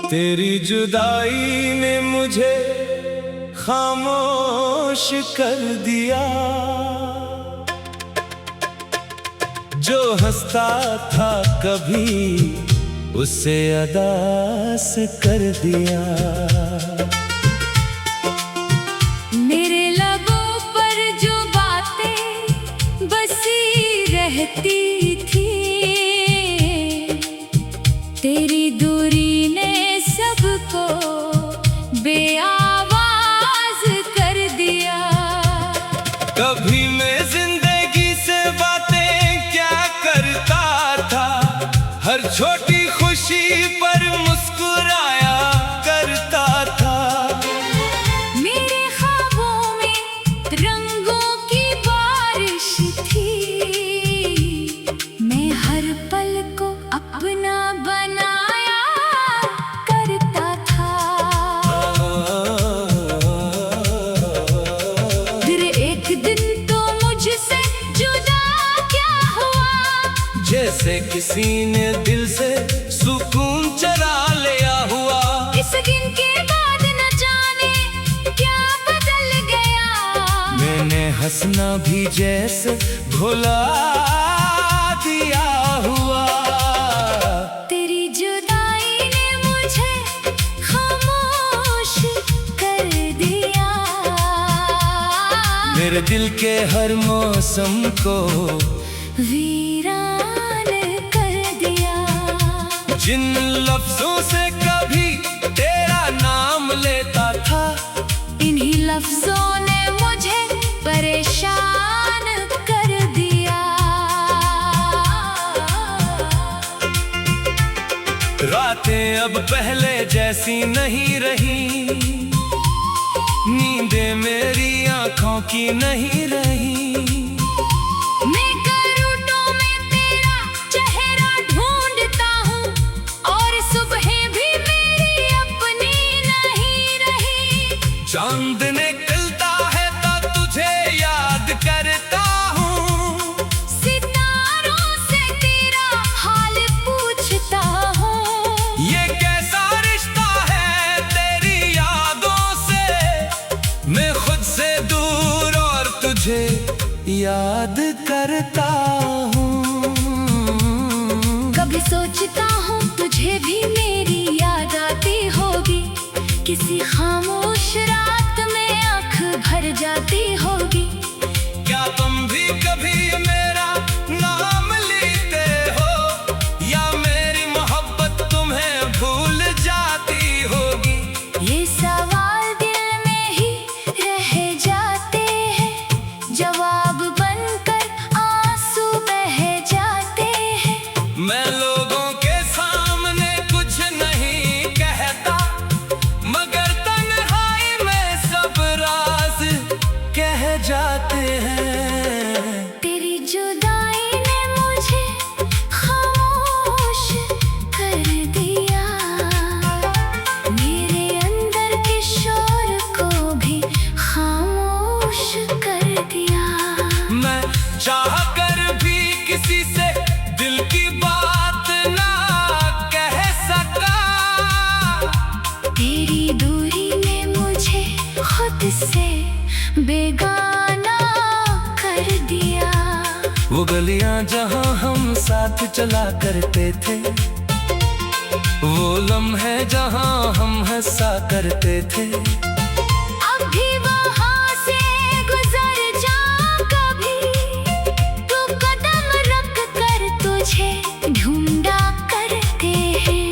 तेरी जुदाई ने मुझे खामोश कर दिया। जो हंसता था कभी उसे अदास कर दिया। मेरे लबों पर जो बातें बसी रहती थी, तेरी दूरी ने सबको बेआवाज कर दिया। कभी मैं जिंदगी से बातें क्या करता था, हर छोटी खुशी पर मुस्कुराया करता था। मेरे ख्वाबों में रंगों की बारिश थी, मैं हर पल को अपना बनाया करता था। फिर एक दिन तो मुझसे जुदा क्या हुआ, जैसे किसी ने दिल से सुकून चरा लिया हुआ। इस दिन के बाद न जाने क्या बदल गया। मैंने हंसना भी जैसे भुला दिया हुआ। तेरी जुदाई ने मुझे खामोश कर दिया। मेरे दिल के हर मौसम को वीरान कर दिया। जिन लफ्जों से कभी तेरा नाम लेता था, इन्हीं लफ्जों ने मुझे परेशान कर दिया। रातें अब पहले जैसी नहीं रही, नींदें मेरी आंखों की नहीं रही। मैं करवटों में तेरा चेहरा ढूंढता हूँ, और सुबह भी मेरी अपनी नहीं रही। चांद निकलता है तो तुझे याद करता हूँ, सितारों से तेरा हाल पूछता हूँ। ये कैसा रिश्ता है तेरी यादों से, मैं खुद से दूर और तुझे याद करता हूँ। कभी सोचता हूँ तुझे भी मेरी याद आती होगी, किसी खामोश रात में आँख भर जाती होगी। क्या तुम भी कभी मेरा नाम लेते हो, या मेरी मोहब्बत तुम्हें भूल जाती होगी। ये सवाल दिल में ही रह जाते हैं, जवाब बनकर आंसू बह जाते हैं। मैं लोगों के सामने कुछ नहीं कहता, मगर तन्हाई में सब राज कह जाते हैं। तेरी जुदाई ने मुझे खामोश कर दिया। मेरे अंदर के शोर को भी खामोश कर दिया। मैं चाह कर भी किसी से दिल की बात ना कह सका। तेरी दूरी ने मुझे खुद से बेगाना कर दिया। वो गलियां जहां हम साथ चला करते थे, वो लम्हे जहां हम हंसा करते थे। अब भी वहाँ से गुजर जा कभी, तो कदम रख कर तुझे ढूंढा करते हैं।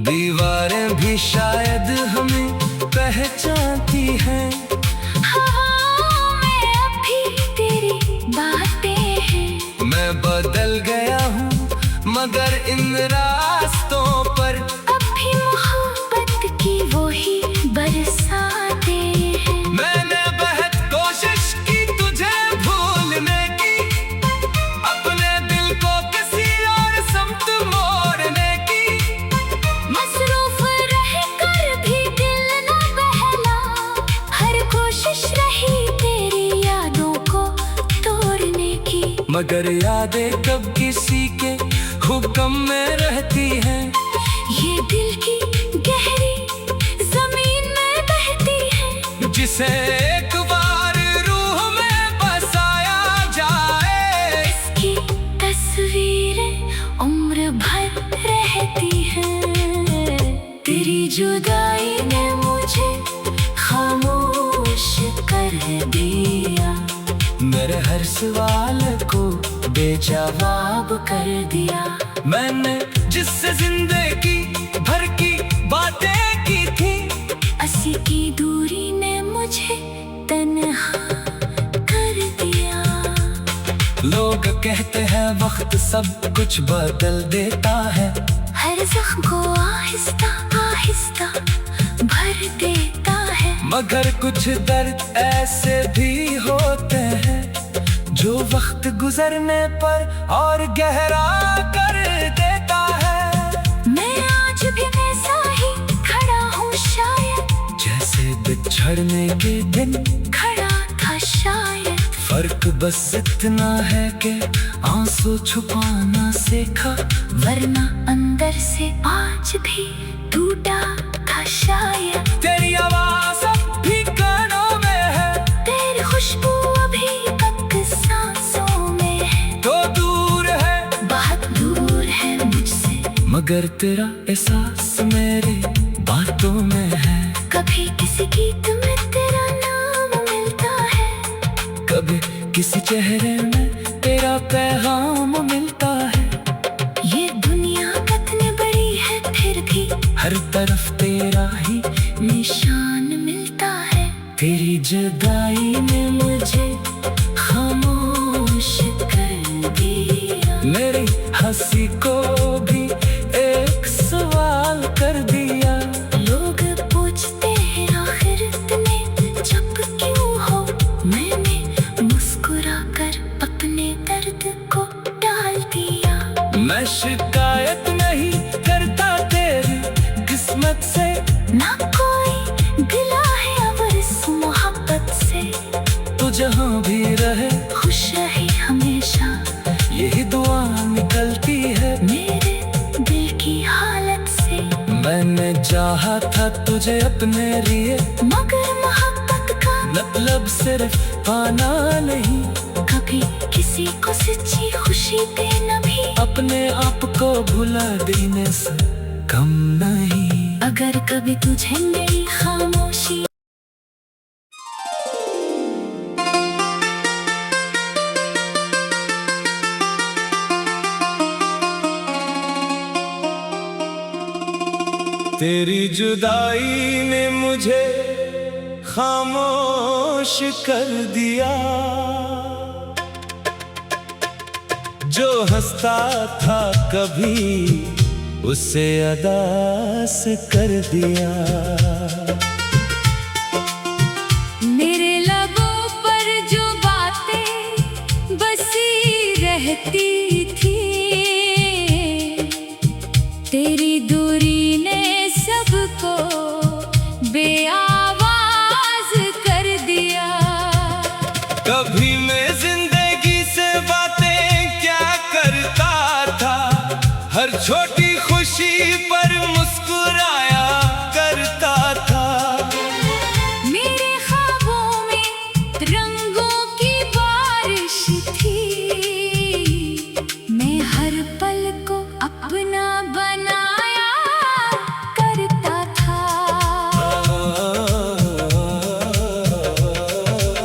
दीवारें भी शायद हमें पहचानती हैं। हवाओं में अब भी तेरी बातें हैं। मैं बदल गया हूँ मगर इन रास्तों पर अब भी मोहब्बत की वही बरसातें हैं। मैंने बहुत कोशिश की तुझे भूलने की, अपने दिल को किसी और समत मोड़ने की। मसरूफ रहकर भी दिल न बहला, हर कोशिश रही तेरी यादों को तोड़ने की। मगर यादें कब किसी के हुक्म में रहती हैं। ये दिल की गहरी जिसे एक बार रूह में बसाया जाए। इसकी तस्वीरें उम्र भर रहती हैं। तेरी जुदाई ने मुझे खामोश कर दिया, मेरे हर सवाल को बेजवाब कर दिया। मैंने जिससे जिंदगी भर की बातें की थी, अस्सी की दूरी ने मुझे तन्हा कर दिया। लोग कहते हैं वक्त सब कुछ बदल देता है, हर जख्म को आहिस्ता आहिस्ता भर देता है। मगर कुछ दर्द ऐसे भी होते हैं जो वक्त गुजरने पर और गहरा कर देता है। मैं आज भी वैसा ही खड़ा हूँ शायद, जैसे बिछड़ने के दिन खड़ा था शायद। फर्क बस इतना है कि आंसू छुपाना सीखा, वरना अंदर से आज भी टूटा था शायद। तेरी आवाज अब भी कानों में है, तेरी खुशबू अभी तक सांसों में है। तो दूर है, बहुत दूर है मुझसे, मगर तेरा एहसास मेरी बातों में है। कभी किसी गीत में तेरा नाम मिलता है, कभी किसी चेहरे में तेरा पैगाम मिलता है। ये दुनिया कितनी बड़ी है फिर भी हर तरफ तेरा ही निशान मिलता है। तेरी जुदाई ने मुझे खामोश कर दिया, मेरी हंसी को भी एक सवाल कर दिया। लोग पूछते हैं आखिर इतने चुप क्यों हो। मैंने मुस्कुरा कर अपने दर्द को डाल दिया। मैं शिकायत नहीं करता तेरी किस्मत से, ना कोई गिला है अब इस मोहब्बत से। तू जहाँ भी रहे खुश रहे हमेशा, यही दुआ निकलती है मेरे दिल की हालत से। मैंने चाहा था तुझे अपने लिए, मगर मोहब्बत का मतलब सिर्फ पाना नहीं, कभी किसी को सच्ची खुशी देना भी अपने आप को भुला देने से कम नहीं। अगर कभी तुझे मेरी खामोशी तेरी जुदाई ने मुझे खामोश कर दिया, जो हंसता था कभी उसे अदास कर दिया। मेरे लबों पर जो बातें बसी रहती थी, तेरी दूरी ने सबको बेआवाज कर दिया। कभी मैं जिंदगी से बातें क्या करता था, हर छोटी खुशी पर मुस्कुराया करता था। मेरे ख्वाबों में रंगों की बारिश थी, मैं हर पल को अपना बनाया करता था।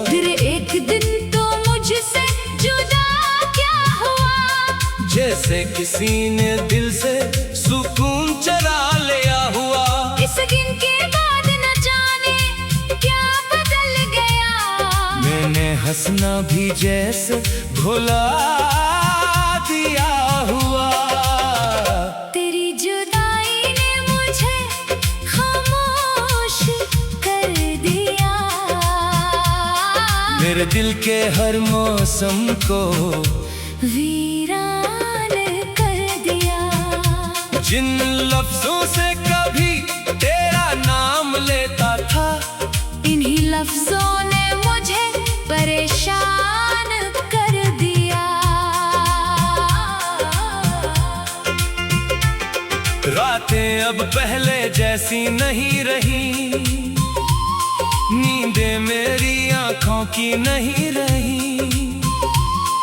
फिर एक दिन तो मुझसे जुदा क्या हुआ, जैसे किसी ने दिल से सुकून चरा लिया हुआ। इस दिन के बाद न जाने क्या बदल गया, मैंने हंसना भी जैसे भुला दिया हुआ। तेरी जुदाई ने मुझे खामोश कर दिया, मेरे दिल के हर मौसम को वीरान कर दिया। जिन लफ्जों से कभी तेरा नाम लेता था, इन्हीं लफ्जों ने मुझे परेशान कर दिया। रातें अब पहले जैसी नहीं रही, नींदें बाकी नहीं रही।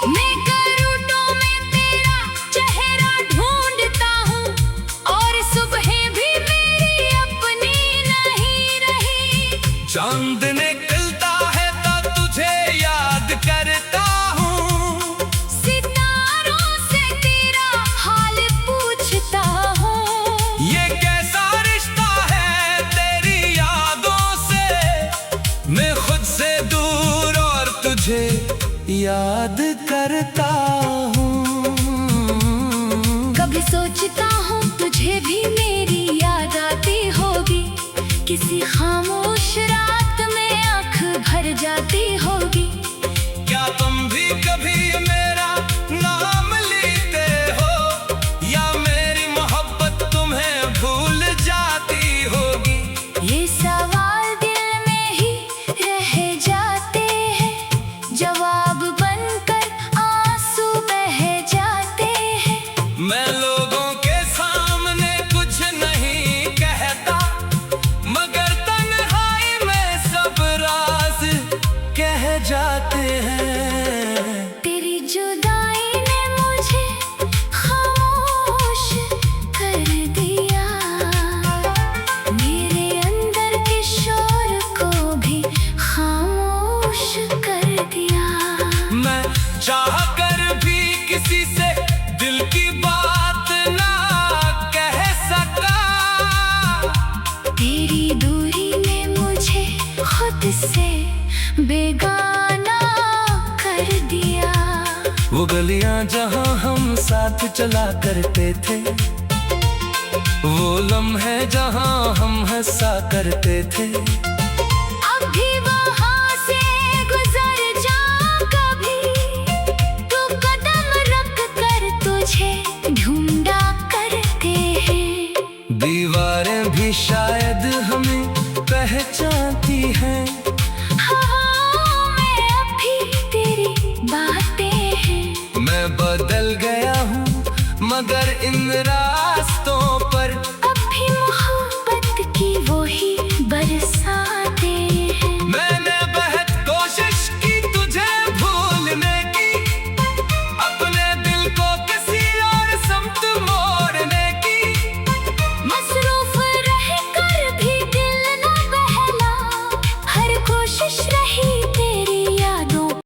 मैं करवटों में तेरा चेहरा ढूंढता हूँ और सुबह भी मेरी अपनी नहीं रही। चांद निकलता है तो तुझे याद करता हूँ, सितारों से तेरा हाल पूछता हूँ। ये कैसा रिश्ता है तेरी यादों से, मैं खुद से दूर और तुझे याद करता हूँ। कभी सोचता हूँ तुझे भी मेरी याद आती होगी, किसी खामोश रात में आँख भर जाती होगी। क्या तुम भी कभी मेरा नाम लेते हो, या मेरी मोहब्बत तुम्हें भूल जाती होगी? ये सवाल दिल में ही रह जाते हैं, जवाब बनकर आंसू बह जाते हैं। मैं लोगों के सामने कुछ नहीं कहता, मगर तन्हाई में सब राज कह जाते हैं। तेरी जुदाई ने मुझे खामोश कर दिया, मेरे अंदर के शोर को भी खामोश कर दिया। मैं चाह कर भी किसी से दिल की बात ना कह सका, तेरी दूरी ने मुझे खुद से बेगाना कर दिया। वो गलियां जहां हम साथ चला करते थे, वो लम्हे जहां हम हंसा करते थे, अब भी वहाँ से गुजर जा कभी, तो कदम रख कर तुझे ढूंढा करते हैं। दीवारें भी शायद हमें पहचानती हैं, हवाओं में अब भी तेरी बातें हैं। मैं बदल गया हूँ मगर इन